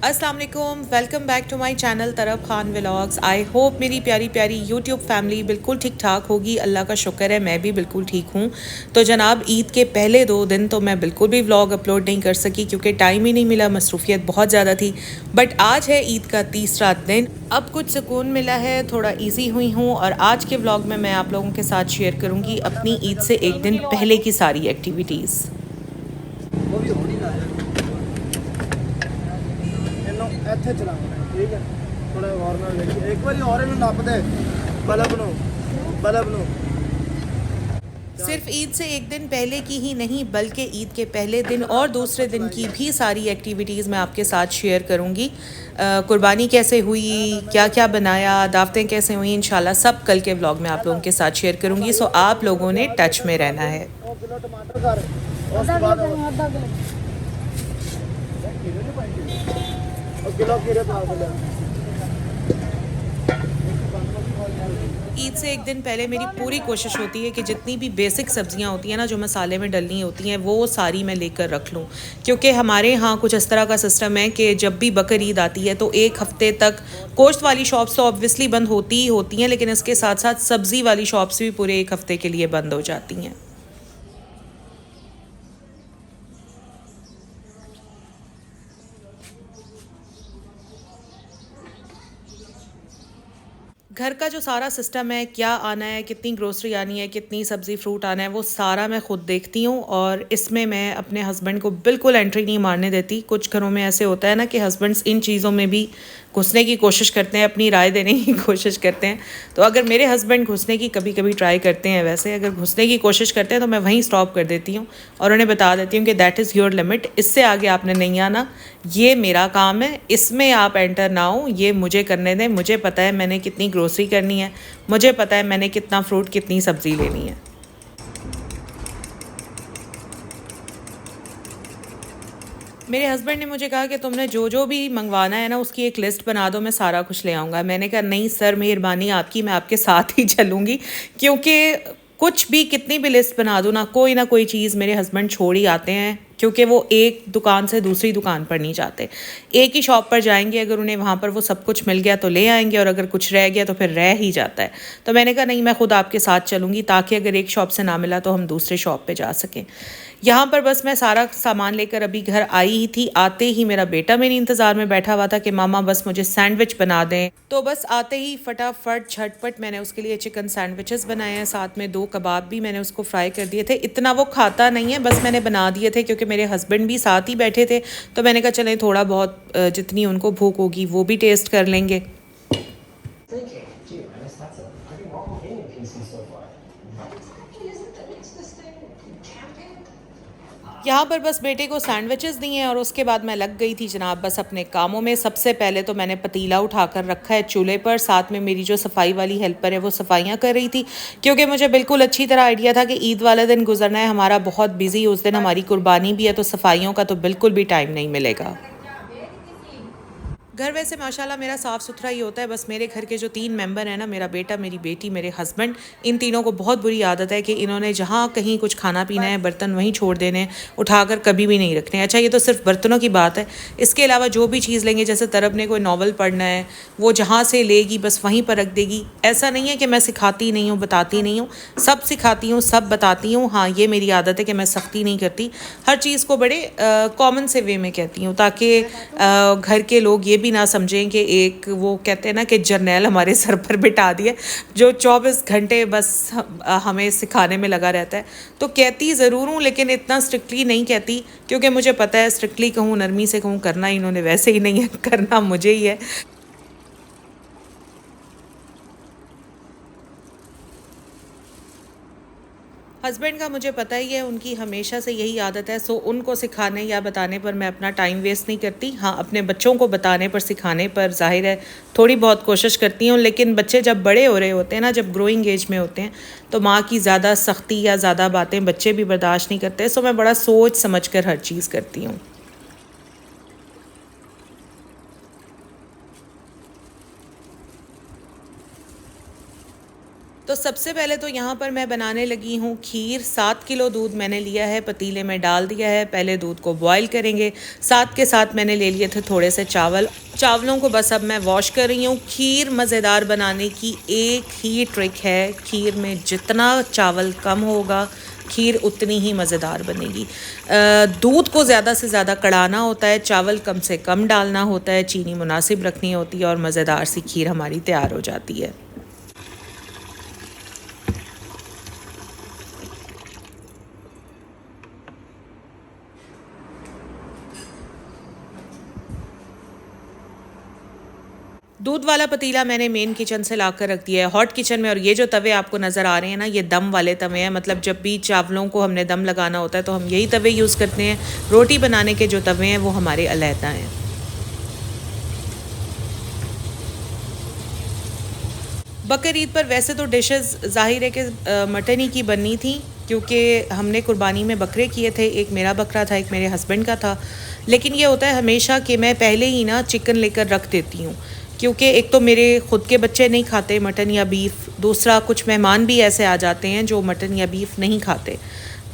अस्सलाम वालेकुम, welcome back to my channel Taraf Khan vlogs. I hope मेरी प्यारी प्यारी यूट्यूब फैमिली बिल्कुल ठीक ठाक होगी। अल्लाह का शुक्र है मैं भी बिल्कुल ठीक हूँ। तो जनाब, ईद के पहले 2 दिन तो मैं बिल्कुल भी व्लॉग अपलोड नहीं कर सकी क्योंकि टाइम ही नहीं मिला, मसरूफियत बहुत ज़्यादा थी। बट आज है ईद का तीसरा दिन, अब कुछ सुकून मिला है, थोड़ा ईजी हुई हूँ और आज के व्लॉग में मैं आप लोगों के साथ शेयर करूँगी अपनी ईद से एक दिन पहले की सारी एक्टिविटीज़। ਇਹਨੂੰ ਇੱਥੇ ਚਲਾਉਣਾ ਠੀਕ ਹੈ ਥੋੜਾ ਗੌਰ ਨਾਲ ਵੇਖੀ ਇੱਕ ਵਾਰੀ ਹੋਰ ਇਹਨੂੰ ਨੱਪ ਦੇ ਬਲਬ ਨੂੰ सिर्फ ईद से एक दिन पहले की ही नहीं बल्कि ईद के पहले दिन और दूसरे दिन की भी सारी एक्टिविटीज़ मैं आपके साथ शेयर करूँगी। कुर्बानी कैसे हुई, क्या क्या बनाया, दावतें कैसे हुई, इंशाल्लाह सब कल के व्लॉग में आप लोगों के साथ शेयर करूँगी। सो आप लोगों ने टच में रहना है। ਉਹ ਕਿਲੋ ਟਮਾਟਰ ਕਰ ਉਸ ਤੋਂ ਬਾਅਦ ਉਹ ਕਿਲੋ ਖੀਰੇ ਪਾ ਦੇ ईद से एक दिन पहले मेरी पूरी कोशिश होती है कि जितनी भी बेसिक सब्जियां होती हैं ना, जो मसाले में डलनी होती हैं, वो सारी मैं लेकर रख लूँ। क्योंकि हमारे यहाँ कुछ इस तरह का सिस्टम है कि जब भी बकर ईद आती है तो एक हफ्ते तक गोश्त वाली शॉप्स तो ऑब्वियसली बंद होती ही होती हैं, लेकिन इसके साथ साथ सब्ज़ी वाली शॉप्स भी पूरे एक हफ्ते के लिए बंद हो जाती हैं। घर का जो सारा सिस्टम है, क्या आना है, कितनी ग्रोसरी आनी है, कितनी सब्ज़ी फ्रूट आना है, वो सारा मैं ख़ुद देखती हूँ और इसमें मैं अपने हस्बैंड को बिल्कुल एंट्री नहीं मारने देती। कुछ घरों में ऐसे होता है ना कि हस्बैंड्स इन चीज़ों में भी घुसने की कोशिश करते हैं, अपनी राय देने की कोशिश करते हैं। तो अगर मेरे हस्बैंड घुसने की कभी कभी ट्राई करते हैं, वैसे अगर घुसने की कोशिश करते हैं तो मैं वहीं स्टॉप कर देती हूँ और उन्हें बता देती हूँ कि दैट इज़ योर लिमिट, इससे आगे आपने नहीं आना, ये मेरा काम है, इसमें आप एंटर ना हो, ये मुझे करने दें। मुझे पता है मैंने कितनी ग्रोसरी करनी है, मुझे पता है मैंने कितना फ्रूट, कितनी सब्ज़ी लेनी है। मेरे हस्बैंड ने मुझे कहा कि तुमने जो जो भी मंगवाना है ना, उसकी एक लिस्ट बना दो, मैं सारा कुछ ले आऊँगा। मैंने कहा नहीं सर, मेहरबानी आपकी, मैं आपके साथ ही चलूँगी। क्योंकि कुछ भी, कितनी भी लिस्ट बना दूँ ना कोई चीज़ मेरे हस्बैंड छोड़ ही आते हैं, क्योंकि वो एक दुकान से दूसरी दुकान पर नहीं जाते। एक ही शॉप पर जाएंगे, अगर उन्हें वहाँ पर वो सब कुछ मिल गया तो ले आएंगे और अगर कुछ रह गया तो फिर रह ही जाता है। तो मैंने कहा नहीं, मैं ख़ुद आपके साथ चलूँगी ताकि अगर एक शॉप से ना मिला तो हम दूसरे शॉप पे जा सकें। यहाँ पर बस मैं सारा सामान लेकर अभी घर आई ही थी। आते ही मेरा बेटा मेरे इंतज़ार में बैठा हुआ था कि मामा बस मुझे सैंडविच बना दें। तो बस आते ही फटाफट झटपट मैंने उसके लिए चिकन सैंडविचेस बनाए हैं, साथ में 2 कबाब भी मैंने उसको फ्राई कर दिए थे। इतना वो खाता नहीं है, बस मैंने बना दिए थे क्योंकि मेरे हस्बैंड भी साथ ही बैठे थे। तो मैंने कहा चलें, थोड़ा बहुत जितनी उनको भूख होगी वो भी टेस्ट कर लेंगे। यहाँ पर बस बेटे को सैंडविचेस दिए हैं और उसके बाद मैं लग गई थी जनाब बस अपने कामों में। सबसे पहले तो मैंने पतीला उठाकर रखा है चूल्हे पर, साथ में मेरी जो सफाई वाली हेल्पर है वो सफाइयाँ कर रही थी, क्योंकि मुझे बिल्कुल अच्छी तरह आइडिया था कि ईद वाला दिन गुजरना है हमारा बहुत बिजी, उस दिन हमारी कुर्बानी भी है, तो सफाइयों का तो बिल्कुल भी टाइम नहीं मिलेगा। घर वैसे माशाल्लाह मेरा साफ़ सुथरा ही होता है। बस मेरे घर के जो 3 मेंबर हैं ना, मेरा बेटा, मेरी बेटी, मेरे हस्बैंड, इन तीनों को बहुत बुरी आदत है कि इन्होंने जहाँ कहीं कुछ खाना पीना है, बर्तन वहीं छोड़ देने, उठाकर कभी भी नहीं रखने। अच्छा, ये तो सिर्फ बर्तनों की बात है, इसके अलावा जो भी चीज़ लेंगे, जैसे तरब ने कोई नावल पढ़ना है, वो जहाँ से लेगी बस वहीं पर रख देगी। ऐसा नहीं है कि मैं सिखाती नहीं हूँ, बताती नहीं हूँ, सब सिखाती हूँ, सब बताती हूँ। हाँ, ये मेरी आदत है कि मैं सख्ती नहीं करती, हर चीज़ को बड़े कॉमन से वे में कहती हूँ, ताकि घर के लोग ये भी ना समझें कि एक, वो कहते हैं ना कि जर्नैल हमारे सर पर बिठा दिया जो 24 घंटे बस हमें सिखाने में लगा रहता है। तो कहती ज़रूर हूँ लेकिन इतना स्ट्रिक्टली नहीं कहती, क्योंकि मुझे पता है स्ट्रिक्टली कहूँ, नरमी से कहूँ, करना इन्होंने वैसे ही नहीं है, करना मुझे ही है। हस्बैंड का मुझे पता ही है, उनकी हमेशा से यही आदत है। सो उनको सिखाने या बताने पर मैं अपना टाइम वेस्ट नहीं करती। हाँ, अपने बच्चों को बताने पर, सिखाने पर ज़ाहिर है थोड़ी बहुत कोशिश करती हूँ, लेकिन बच्चे जब बड़े हो रहे होते हैं ना, जब ग्रोइंग एज में होते हैं, तो माँ की ज़्यादा सख्ती या ज़्यादा बातें बच्चे भी बर्दाश्त नहीं करते। सो मैं बड़ा सोच समझ कर हर चीज़ करती हूँ। तो तो सबसे पहले तो यहाँ पर मैं बनाने लगी हूँ खीर। 7 किलो दूध मैंने लिया है, पतीले में डाल दिया है। पहले दूध को बॉईल करेंगे। साथ के साथ मैंने ले लिए थे थोड़े से चावलों को बस अब मैं वॉश कर रही हूँ। खीर मज़ेदार बनाने की एक ही ट्रिक है, खीर में जितना चावल कम होगा खीर उतनी ही मज़ेदार बनेगी। दूध को ज़्यादा से ज़्यादा कढ़ाना होता है, चावल कम से कम डालना होता है, चीनी मुनासिब रखनी होती है और मज़ेदार सी खीर हमारी तैयार हो जाती है। दूध वाला पतीला मैंने मेन किचन से लाकर रख दिया है हॉट किचन में। और ये जो तवे आपको नज़र आ रहे हैं ना, ये दम वाले तवे हैं। मतलब जब भी चावलों को हमने दम लगाना होता है तो हम यही तवे यूज़ करते हैं। रोटी बनाने के जो तवे हैं वो हमारे अलहदा हैं। बकर ईद पर वैसे तो डिशेस ज़ाहिर है कि मटन ही की बननी थी, क्योंकि हमने कुर्बानी में बकरे किए थे। एक मेरा बकरा था, एक मेरे हस्बैंड का था। लेकिन ये होता है हमेशा कि मैं पहले ही ना चिकन लेकर रख देती हूँ, क्योंकि एक तो मेरे ख़ुद के बच्चे नहीं खाते मटन या बीफ, दूसरा कुछ मेहमान भी ऐसे आ जाते हैं जो मटन या बीफ नहीं खाते।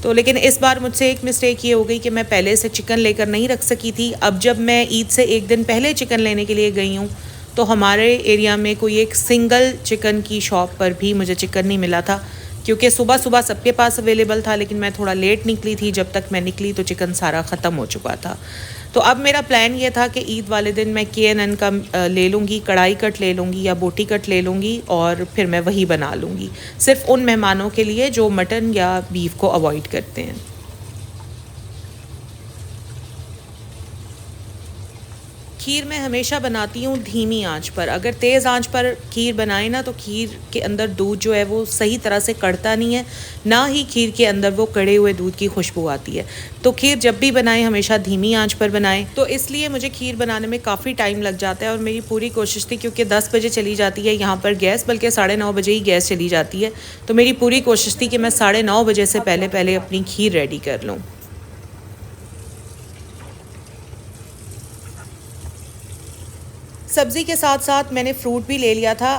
तो लेकिन इस बार मुझसे एक मिस्टेक ये हो गई कि मैं पहले से चिकन लेकर नहीं रख सकी थी। अब जब मैं ईद से एक दिन पहले चिकन लेने के लिए गई हूँ तो हमारे एरिया में कोई एक सिंगल चिकन की शॉप पर भी मुझे चिकन नहीं मिला था, क्योंकि सुबह सुबह सबके पास अवेलेबल था, लेकिन मैं थोड़ा लेट निकली थी। जब तक मैं निकली तो चिकन सारा ख़त्म हो चुका था। तो अब मेरा प्लान ये था कि ईद वाले दिन मैं KNN का ले लूँगी, कढ़ाई कट ले लूँगी या बोटी कट ले लूँगी और फिर मैं वही बना लूँगी, सिर्फ उन मेहमानों के लिए जो मटन या बीफ को अवॉइड करते हैं। खीर मैं हमेशा बनाती हूँ धीमी आंच पर। अगर तेज़ आंच पर खीर बनाए ना तो खीर के अंदर दूध जो है वो सही तरह से कढ़ता नहीं है, ना ही खीर के अंदर वो कढ़े हुए दूध की खुशबू आती है। तो खीर जब भी बनाएं हमेशा धीमी आंच पर बनाएं। तो इसलिए मुझे खीर बनाने में काफ़ी टाइम लग जाता है और मेरी पूरी कोशिश थी, क्योंकि 10 बजे चली जाती है यहाँ पर गैस, बल्कि 9:30 बजे ही गैस चली जाती है। तो मेरी पूरी कोशिश थी कि मैं 9:30 बजे से पहले अपनी खीर रेडी कर लूँ। सब्ज़ी के साथ साथ मैंने फ़्रूट भी ले लिया था।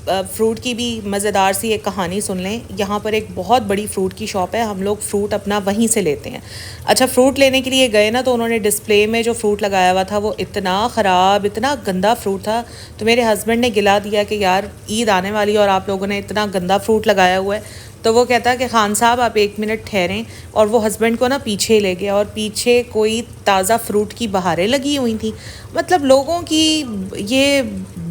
फ़्रूट की भी मज़ेदार सी एक कहानी सुन लें। यहाँ पर एक बहुत बड़ी फ़्रूट की शॉप है, हम लोग फ़्रूट अपना वहीं से लेते हैं। अच्छा, फ़्रूट लेने के लिए गए ना तो उन्होंने डिस्प्ले में जो फ़्रूट लगाया हुआ था वो इतना ख़राब, इतना गंदा फ़्रूट था। तो मेरे हस्बैंड ने गिला दिया कि यार ईद आने वाली है और आप लोगों ने इतना गंदा फ़्रूट लगाया हुआ है। तो वो कहता कि खान साहब आप 1 मिनट ठहरें, और वो हस्बैंड को ना पीछे ले गया और पीछे कोई ताज़ा फ्रूट की बहारें लगी हुई थी। मतलब लोगों की ये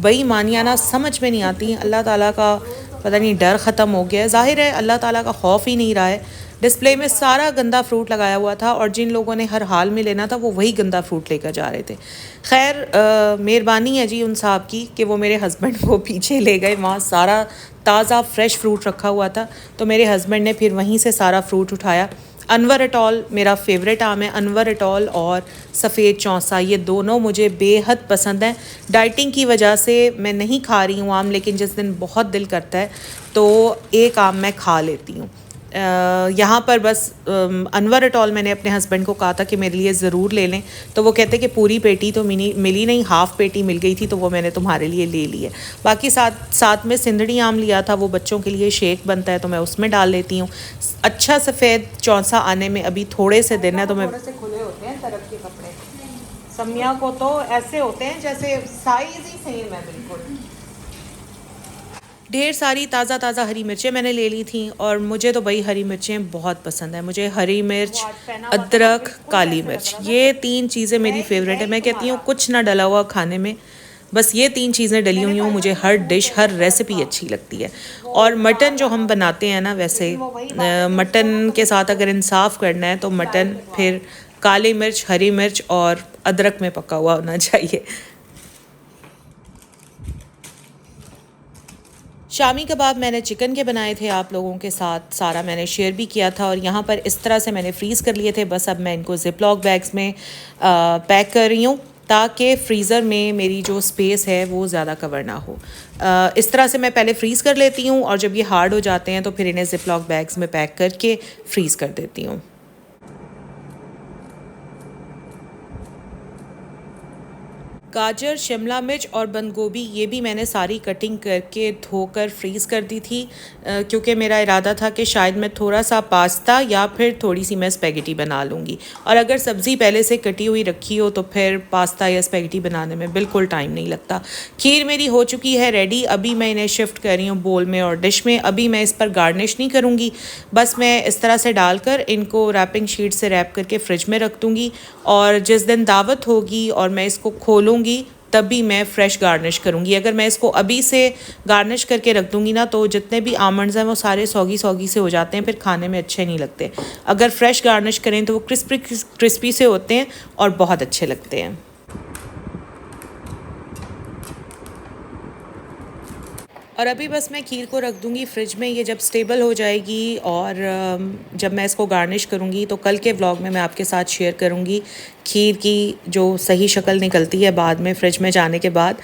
बेईमानियाँ ना समझ में नहीं आती। अल्लाह ताला का पता नहीं डर ख़त्म हो गया है। ज़ाहिर है अल्लाह ताला का खौफ ही नहीं रहा है। डिस्प्ले में सारा गंदा फ्रूट लगाया हुआ था और जिन लोगों ने हर हाल में लेना था वो वही गंदा फ्रूट लेकर जा रहे थे। खैर मेहरबानी है जी उन साहब की कि वो मेरे हस्बैंड को पीछे ले गए। वहाँ सारा ताज़ा फ्रेश फ्रूट रखा हुआ था, तो मेरे हस्बैंड ने फिर वहीं से सारा फ्रूट उठाया। अनवर एटॉल मेरा फेवरेट आम है। अनवर एटॉल और सफ़ेद चौंसा, ये दोनों मुझे बेहद पसंद हैं। डाइटिंग की वजह से मैं नहीं खा रही हूँ आम, लेकिन जिस दिन बहुत दिल करता है तो एक आम मैं खा लेती हूँ। यहाँ पर बस अनवर एटॉल मैंने अपने हस्बैंड को कहा था कि मेरे लिए ज़रूर ले लें, तो वो कहते कि पूरी पेटी तो मिली नहीं, हाफ़ पेटी मिल गई थी, तो वो मैंने तुम्हारे लिए ले ली है। बाकी साथ में सिंदड़ी आम लिया था, वो बच्चों के लिए शेक बनता है तो मैं उसमें डाल लेती हूँ। अच्छा, सफ़ेद चौंसा आने में अभी थोड़े से दिन है, तो मैं थोड़े से खुले होते हैं तरफ के कपड़े। समिया को तो ऐसे होते हैं जैसे साइज़ ही सेम है बिल्कुल। ढेर सारी ताज़ा हरी मिर्चें मैंने ले ली थी, और मुझे तो भाई हरी मिर्चें बहुत पसंद है। मुझे हरी मिर्च, अदरक, काली मिर्च, ये 3 चीज़ें मेरी फेवरेट है। मैं कहती हूँ कुछ ना डला हुआ खाने में, बस ये 3 चीज़ें डली हुई हूँ, मुझे हर डिश, हर रेसिपी अच्छी लगती है। और मटन जो हम बनाते हैं ना, वैसे मटन के साथ अगर इंसाफ करना है तो मटन फिर काली मिर्च, हरी मिर्च और अदरक में पका हुआ होना चाहिए। शामी कबाब मैंने चिकन के बनाए थे, आप लोगों के साथ सारा मैंने शेयर भी किया था, और यहाँ पर इस तरह से मैंने फ्रीज़ कर लिए थे। बस अब मैं इनको ज़िप-लॉक बैग्स में पैक कर रही हूँ ताकि फ्रीज़र में मेरी जो स्पेस है वो ज़्यादा कवर ना हो। इस तरह से मैं पहले फ्रीज़ कर लेती हूँ, और जब ये हार्ड हो जाते हैं तो फिर इन्हें ज़िप-लॉक बैग्स में पैक करके फ्रीज़ कर देती हूँ। गाजर, शिमला मिर्च और बंद गोभी ये भी मैंने सारी कटिंग करके धोकर फ्रीज़ कर दी थी, क्योंकि मेरा इरादा था कि शायद मैं थोड़ा सा पास्ता या फिर थोड़ी सी मैं स्पेगेटी बना लूँगी। और अगर सब्ज़ी पहले से कटी हुई रखी हो तो फिर पास्ता या स्पेगेटी बनाने में बिल्कुल टाइम नहीं लगता। खीर मेरी हो चुकी है रेडी। अभी मैं इन्हें शिफ्ट कर रही हूँ बोल में और डिश में। अभी मैं इस पर गार्निश नहीं करूँगी, बस मैं इस तरह से डालकर इनको रैपिंग शीट से रैप करके फ्रिज में रख दूँगी। और जिस दिन दावत होगी और मैं इसको खोलूँगी तभी मैं फ़्रेश गार्निश करूँगी। अगर मैं इसको अभी से गार्निश करके रख दूँगी ना तो जितने भी आमंड्स हैं वो सारे सौगी सौगी से हो जाते हैं, फिर खाने में अच्छे नहीं लगते। अगर फ्रेश गार्निश करें तो वो क्रिस्पी क्रिस्पी से होते हैं और बहुत अच्छे लगते हैं। और अभी बस मैं खीर को रख दूँगी फ्रिज में। ये जब स्टेबल हो जाएगी और जब मैं इसको गार्निश करूँगी तो कल के व्लॉग में मैं आपके साथ शेयर करूँगी खीर की जो सही शक्ल निकलती है बाद में फ्रिज में जाने के बाद।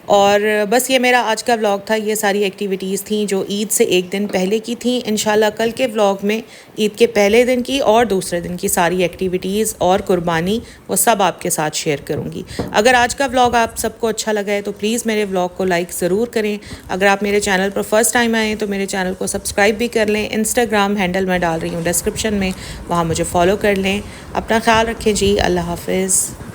और बस ये मेरा आज का व्लॉग था। ये सारी एक्टिविटीज़ थी जो ईद से एक दिन पहले की थी। इंशाल्लाह कल के व्लॉग में ईद के पहले दिन की और दूसरे दिन की सारी एक्टिविटीज़ और कुर्बानी वो सब आपके साथ शेयर करूँगी। अगर आज का व्लॉग आप सबको अच्छा लगा है तो प्लीज़ मेरे व्लॉग को लाइक ज़रूर करें। अगर आप मेरे चैनल पर फर्स्ट टाइम आएँ तो मेरे चैनल को सब्सक्राइब भी कर लें। इंस्टाग्राम हैंडल मैं डाल रही हूँ डिस्क्रिप्शन में, वहाँ मुझे फॉलो कर लें। अपना ख्याल रखें जी। अल्लाह हाफ़िज़।